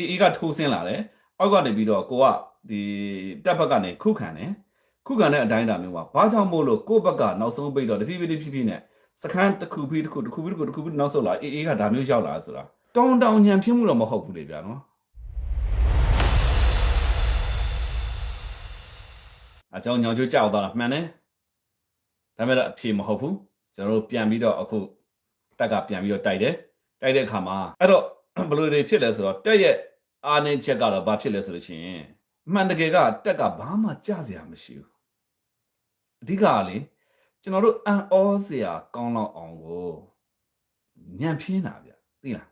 အေးကထိုးဆင်းလာတယ်အောက်ကနေပြီးတော့ကိုကဒီတက်ဘက်ကနေခုခံတယ်ခုခံတဲ့အတိုင်းအတာမျိုးမှာဘာကြောင့်မို့လို့ကိုယ့်ဘက်ကနောက်ဆုံးပိတ်တော့တဖြည်းဖြည်းနဲ့စခန်းတစ်ခုပြီးတစ်ခုနောက်ဆုတ်လာအေးကဒါမျိုးရောက်လာဆိုတာတောင်ညံဖြစ်မှုတော့မဟုတ်ဘူးလေဗျာနော်အကြောင်းညောင်ချိုးကြောက်သွားတာမှန်တယ်ဒါပေမဲ့အဖြေမဟုတ်ဘူးကျွန်တော်တို့ပြန်ပြီးတော့အခုတက်ကပြန်ပြီးတော့တိုက်တဲ့အခါမှာအဲ့တော့ဘယ်လိုတွေဖြစ်လဲဆိုတော့တက်ရဲ့အားနေချက်ကတော့ဘာဖြစ်လဲဆိုလို့ရှိရင်မှန်တကယ်ကတက်ကဘာမှကြစရာမရှိဘူးအဓိကကလေကျွန်တော်တို့အံ့ဩစရာကောင်းတော့အောင်ကိုညံပြင်းတာဗျသိလား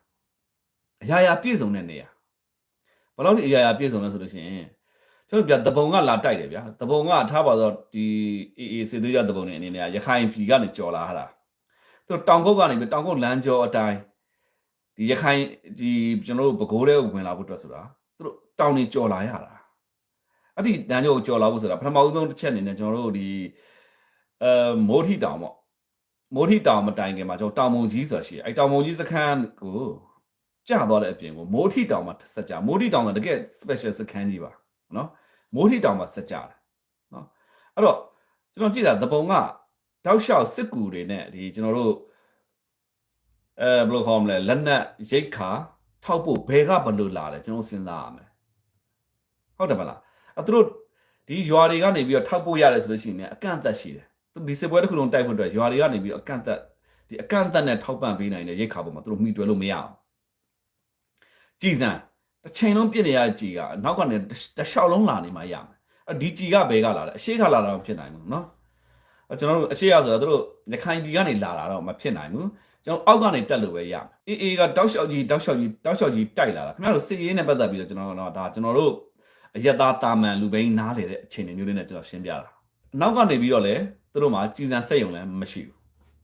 အရာပြည့်စုံတဲ့နေရာဘယ်လောက်ဒီအရာပြည့်စုံလဲဆိုလို့ရှိရင်ကျွန်တော်ပြတပုံကလာတိုက်တယ်ဗျာတပုံကထားပါတော့ဒီအေးစေသွေးရတပုံနေအနေနဲ့ရခိုင်ပြည်ကနေကြော်လာတာသူတောင်ကုတ်ကနေပြီးတောင်ကုတ်လမ်းကျော်အတိုင်းဒီရခိုင်ဒီကျွန်တော်တို့ပဲခူးထဲကိုဝင်လာဖို့အတွက်ဆိုတာသူတို့တောင်နေကြော်လာရတာအဲ့ဒီလမ်းကျော်ကိုကြော်လာဖို့ဆိုတာပထမဦးဆုံးတစ်ချက်အနေနဲ့ကျွန်တော်တို့ဒီမိုးထီတောင်ပေါ့မိုးထီတောင်မတိုင်ခင်မှာကျွန်တော်တောင်မုံကြီးဆိုတာရှိတယ်အဲ့တောင်မုံကြီးစခန်းကိုကျသွားတဲ့အပြင်ကိုမိုးထီတောင်မှာဆက်ကြမိုးထီတောင်ကတကယ် special စခန်းကြီးပါနော်မိုးထီတောင်မှာဆက်ကြတယ်နော်အဲ့တော့ကျွန်တော်ကြည့်တာသပုံကတောက်လျှောက်စစ်ကူတွေနဲ့ဒီကျွန်တော်တို့ဘယ်လိုခေါ်မလဲလက်နက်ရိတ်ခါထောက်ဖို့ဘယ်ကဘလို့လာလဲကျွန်တော်စဉ်းစားရမယ်ဟုတ်တယ်မလားသူတို့ဒီရွာတွေကနေပြီးတော့ထောက်ဖို့ရတယ်ဆိုလို့ရှိရင်အကန့်အသတ်ရှိတယ်ဒီစစ်ပွဲတစ်ခုလုံးတိုက်ဖို့အတွက်ရွာတွေကနေပြီးအကန့်အသတ်နဲ့ထောက်ပံ့ပေးနိုင်တဲ့ရိတ်ခါပေါ်မှာသူတို့မိတွဲလို့မရအောင်ကြည်စံတစ်ချိန်လုံးပြစ်နေရကြည်ကနောက်ကနေတစ်လျှောက်လုံးလာနေမှရမယ်ဒီကြည်ကဘယ်ကလာလဲအရှိခလာတာမဖြစ်နိုင်ဘူးเนาะကျွန်တော်တို့အရှိရဆိုတော့သူတို့ရခိုင်ပြည်ကနေလာတာတော့မဖြစ်နိုင်ဘူးကျွန်တော်အောက်ကနေတက်လို့ပဲရမယ်အေးကတောက်လျှောက်ကြီးတိုက်လာတာခင်ဗျားတို့စစ်ရေးနဲ့ပတ်သက်ပြီးတော့ကျွန်တော်တို့ဒါကျွန်တော်တို့အယတာတာမန်လူဘိန်းနားလေတဲ့အခြေအနေမျိုးလေးနဲ့ကျွန်တော်ရှင်းပြတာနောက်ကနေပြီးတော့လေသူတို့မှာကြည်စံစက်ရုံလည်းမရှိဘူး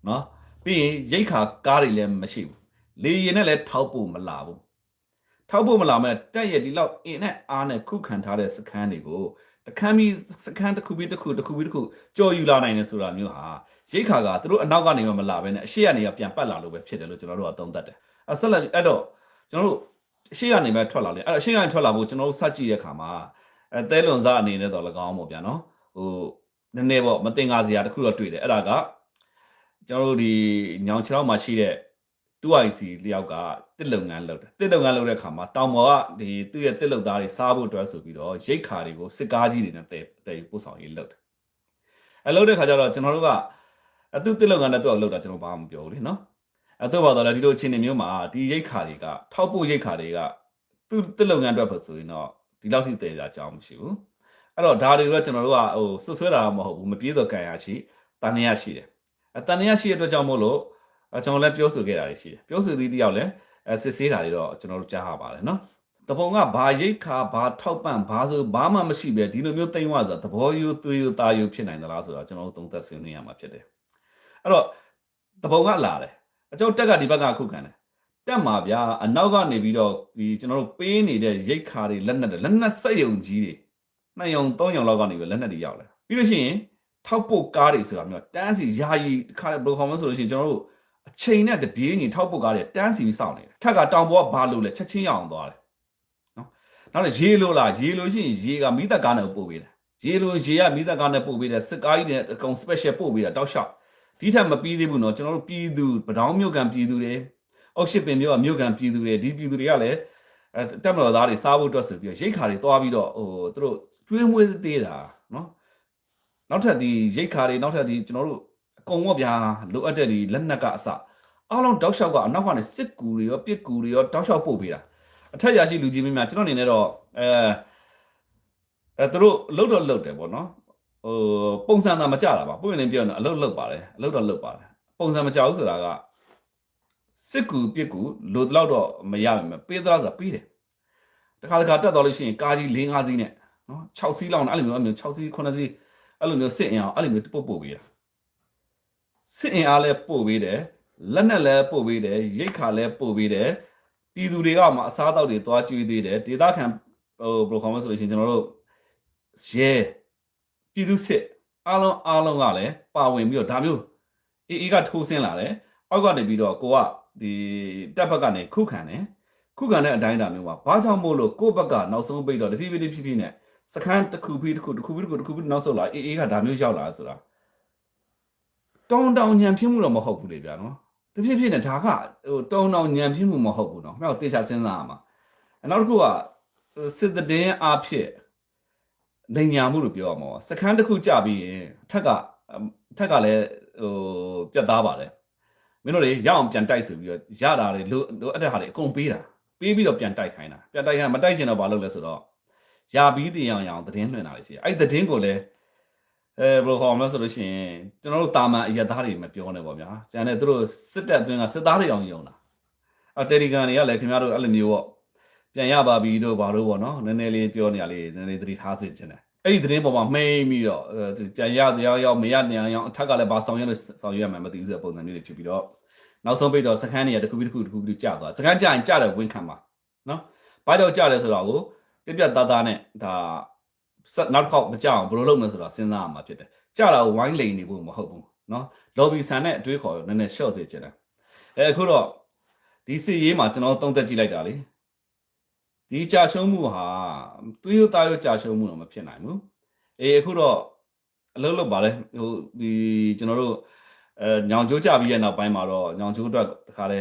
เนาะပြီးရင်ရိတ်ခါကားတွေလည်းမရှိဘူးလေရင်နဲ့လည်းထောက်ဖို့မလာဘူးထောက်ဖို့မလာမဲ့တက်ရဲ့ဒီလောက်အင်းနဲ့အားနဲ့ခုခံထားတဲ့စခန်းတွေကိုတခမ်းပြီးစခန်းတစ်ခုပြီးတစ်ခုကြော်ယူလာနိုင်တယ်ဆိုတာမျိုးဟာရိတ်ခါကသူတို့အနောက်ကနေမှမလာဘဲနဲ့အရှိကနေကပြန်ပတ်လာလို့ပဲဖြစ်တယ်လို့ကျွန်တော်တို့ကသုံးသပ်တယ်ဆက်လက်အဲ့တော့ကျွန်တော်တို့အရှိကနေပဲထွက်လာလေအဲ့အရှိကနေထွက်လာဖို့ကျွန်တော်တို့စကြည့်တဲ့အခါမှာသဲလွန်စားအနေနဲ့တော့၎င်းပေါ့ဗျာနော်ဟိုနည်းနည်းပေါ့မတင်ကားစရာတစ်ခုတော့တွေ့တယ်အဲ့ဒါကကျွန်တော်တို့ဒီညောင်ချောင်းမှာရှိတဲ့ 2IC လျောက်ကတစ်လုပ်ငန်းလုပ်တယ်တစ်လုပ်ငန်းလုပ်တဲ့အခါမှာတောင်ပေါ်ကဒီသူ့ရဲ့တစ်လုပ်သားတွေစားဖို့အတွက်ဆိုပြီးတော့ရိတ်ခါတွေကိုစစ်ကားကြီးတွေနဲ့တဲပို့ဆောင်ရေးလုပ်တယ်အဲ့လုပ်တဲ့ခါကျတော့ကျွန်တော်တို့ကသူ့တစ်လုပ်ငန်းနဲ့သူ့အောင်လုပ်တာကျွန်တော်ဘာမှမပြောဘူးလေနော်အဲ့တော့ပါတော့လေဒီလိုအခြေအနေမျိုးမှာဒီရိတ်ခါတွေကထောက်ပို့ရိတ်ခါတွေကသူ့တစ်လုပ်ငန်းအတွက်ဖို့ဆိုရင်တော့ဒီလောက်ထိတည်ကြအကြောင်းမရှိဘူးအဲ့တော့ဒါတွေကကျွန်တော်တို့ကဟိုဆွဆွဲတာမဟုတ်ဘူးမပြေးတော့ကြံရရှိတန်ရရှိတယ်တန်ရရှိတဲ့အတွက်ကြောင့်မို့လို့ကျွန်တော်လည်းပြောဆိုခဲ့တာရှိတယ်ပြောဆိုသည်တယောက်လည်းစစ်ဆေးတာတွေတော့ကျွန်တော်တို့ကြားရပါတယ်နော်တပုံကဘာရိတ်ခါဘာထောက်ပံ့ဘာဆိုဘာမှမရှိပဲဒီလိုမျိုးတိမ်ဝဆိုတာသဘောယူသွေးယူသားယူဖြစ်နိုင်သလားဆိုတော့ကျွန်တော်တို့သုံးသပ်ဆွေးနွေးရမှာဖြစ်တယ်အဲ့တော့တပုံကလာတယ်အကျော်တက်ကဒီဘက်ကခုခံတယ်တက်မှာဗျာအနောက်ကနေပြီးတော့ဒီကျွန်တော်တို့ပေးနေတဲ့ရိတ်ခါတွေလက်နက်စက်ယုံကြီးတွေ2ယုံ3ယုံလောက်ကနေပြီးလက်နက်တွေရောက်လာပြီးလို့ရှိရင်ထောက်ပို့ကားတွေဆိုတာမျိုးတန်းစီယာယီတစ်ခါဘယ်လိုခေါ်မလဲဆိုလို့ရှိရင်ကျွန်တော်တို့အချိန်နဲ့တပြေးညီထောက်ပုတ်ကားတွေတန်းစီပြီးစောင့်နေတယ်ထက်ကတောင်ပေါ်ကဘာလို့လဲချက်ချင်းရအောင်သွားတယ်နော်နောက်လည်းရေလို့လားရေလို့ရှိရင်ရေကမိသက်ကားနဲ့ပို့ပေးတယ်ရေလို့ရေကမိသက်ကားနဲ့ပို့ပေးတယ်စစ်ကားကြီးနဲ့အကုန် special ပို့ပေးတာတောက်လျှောက်ဒီထက်မပြီးသေးဘူးနော်ကျွန်တော်တို့ပြည်သူပတောင်းမြို့ကန်ပြည်သူတွေအောက်ရှိပင်မြို့ကမြို့ကန်ပြည်သူတွေဒီပြည်သူတွေကလည်းတက်မတော်သားတွေစားဖို့အတွက်ဆိုပြီးရိတ်ခါတွေသွားပြီးတော့ဟိုသူတို့ကျွေးမွေးသေးတာနော်နောက်ထပ်ဒီရိတ်ခါတွေနောက်ထပ်ဒီကျွန်တော်တို့အကုန်ပေါ့ဗျာလိုအပ်တဲ့ဒီလက်နက်ကအစအားလုံးတောက်လျှောက်ကအနောက်ကနေစစ်ကူတွေရောပစ်ကူတွေရောတောက်လျှောက်ပို့ပေးတာအထက်ရရှိလူကြီးမင်းများကျွန်တော်အနေနဲ့တော့သူတို့လှုပ်တယ်ပေါ့နော်ဟိုပုံစံသာမကြတာပါပုံရင်ပြောနေအလှုပ်ပါတယ်အလှုပ်တော့လှုပ်ပါတယ်ပုံစံမကြဘူးဆိုတာကစစ်ကူပစ်ကူလိုတော့တော့မရပါဘူးပေးသလားဆိုတာပေးတယ်တခါတက်သွားလို့ရှိရင်ကားကြီး4-5စီးနဲ့နော်6စီးလောက်နဲ့အဲ့လိုမျိုး6စီး9စီးအဲ့လိုမျိုးစစ်အင်အောင်အဲ့လိုမျိုးပို့ပေးတာစစ်အင်အားလည်းပို့ပေးတယ်လက်နက်လည်းပို့ပေးတယ်ရိတ်ခါလည်းပို့ပေးတယ်ပြည်သူတွေကမှအစားအသောက်တွေသွားကျွေးသေးတယ်ဒေသခံဟိုဘယ်လိုခေါ်မလဲဆိုလို့ရှိရင်ကျွန်တော်တို့ရဲပြည်သူစစ်အားလုံးကလည်းပါဝင်ပြီးတော့ဒါမျိုးအေးကထိုးဆင်းလာတယ်အောက်ကနေပြီးတော့ကိုကဒီတက်ဘက်ကနေခုခံတယ် ခုခံတဲ့အတိုင်းအတာမျိုးပါဘာကြောင့်မို့လို့ကိုယ့်ဘက်ကနောက်ဆုံးပိတ်တော့တဖြည်းဖြည်းနဲ့စခန်းတစ်ခုပြီးတစ်ခုနောက်ဆုတ်လာအေးကဒါမျိုးရောက်လာဆိုတာတောင်းညံပြင်းမှုတော့မဟုတ်ဘူးလေဗျာနော်တဖြည်းဖြည်းနဲ့ဒါကဟိုတောင်းညံပြင်းမှုမဟုတ်ဘူးနော်မြောက်တေချာစဉ်းစားရမှာနောက်တစ်ခုကစစ်တဲ့အားဖြင့်နေညာမှုလို့ပြောရမှာစခန်းတစ်ခုကြပြီးရင်ထက်ကလည်းဟိုပြတ်သားပါတယ်မင်းတို့တွေရအောင်ပြန်တိုက်ဆိုပြီးတော့ရတာတွေလိုအပ်တဲ့ဟာတွေအကုန်ပေးပြီးတော့ပြန်တိုက်ခိုင်းတာပြန်တိုက်ခိုင်းမတိုက်ချင်တော့ဘာလုပ်လဲဆိုတော့ရပြီးတင်အောင်သတင်းလွှင့်တာတွေရှိတယ်အဲ့သတင်းကိုလည်းဘယ်လိုခေါ်မလဲဆိုလို့ရှိရင်ကျွန်တော်တို့တာမန်အရသားတွေမပြောနဲ့ပေါ့ဗျာကျန်တဲ့သူတို့စစ်တပ်အတွင်းကစစ်သားတွေအောင်ယုံတာတယ်လီဂရမ်တွေကလည်းခင်ဗျားတို့အဲ့လိုမျိုးပေါ့ပြန်ရပါပြီတို့ဘာလို့ပေါ့နော်နည်းနည်းလေးပြောနေရလေးနည်းနည်းသတိထားစေချင်တယ်အဲ့ဒီသတင်းပေါ်မှာမှိန်ပြီးတော့ပြန်ရရောက်မရနေအောင်အထက်ကလည်းဘာဆောင်ရွက်ရမှမသိဘူးဆိုတဲ့ပုံစံမျိုးတွေဖြစ်ပြီးတော့နောက်ဆုံးပိတ်တော့စခန်းတွေကတစ်ခုပြီးကြာသွားစခန်းကြာရင်ကြာတယ်ဝင်ခံပါနော်ဘာကြောင့်ကြာတယ်ဆိုတော့ကိုပြသားသားနဲ့ဒါနောက်တစ်ခေါက်မကြအောင်ဘယ်လိုလုပ်မလဲဆိုတော့စဉ်းစားရမှာဖြစ်တယ်ကြာတာကိုဝိုင်းလိန်နေဖို့မဟုတ်ဘူးနော်လော်ဘီဆန်နဲ့အတွေးခေါ်နည်းနည်းရှော့စေချင်တယ်အခုတော့ဒီစီရေးမှာကျွန်တော်သုံးသက်ကြည့်လိုက်တာလေဒီကြာရှုံးမှုဟာသွေးရသားရကြာရှုံးမှုတော့မဖြစ်နိုင်ဘူးအခုတော့အလုပ်လုပ်ပါလေဟိုဒီကျွန်တော်တို့ညောင်ကျိုးကြပြီးရဲ့နောက်ပိုင်းမှာတော့ညောင်ကျိုးအတွက်တခါလဲ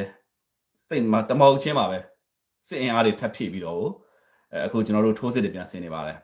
စိတ်မှာတမောက်ချင်းပါပဲစစ်အင်အားတွေထပ်ဖြည့်ပြီးတော့အခုကျွန်တော်တို့ထိုးစစ်တွေပြန်ဆင်နေပါတယ်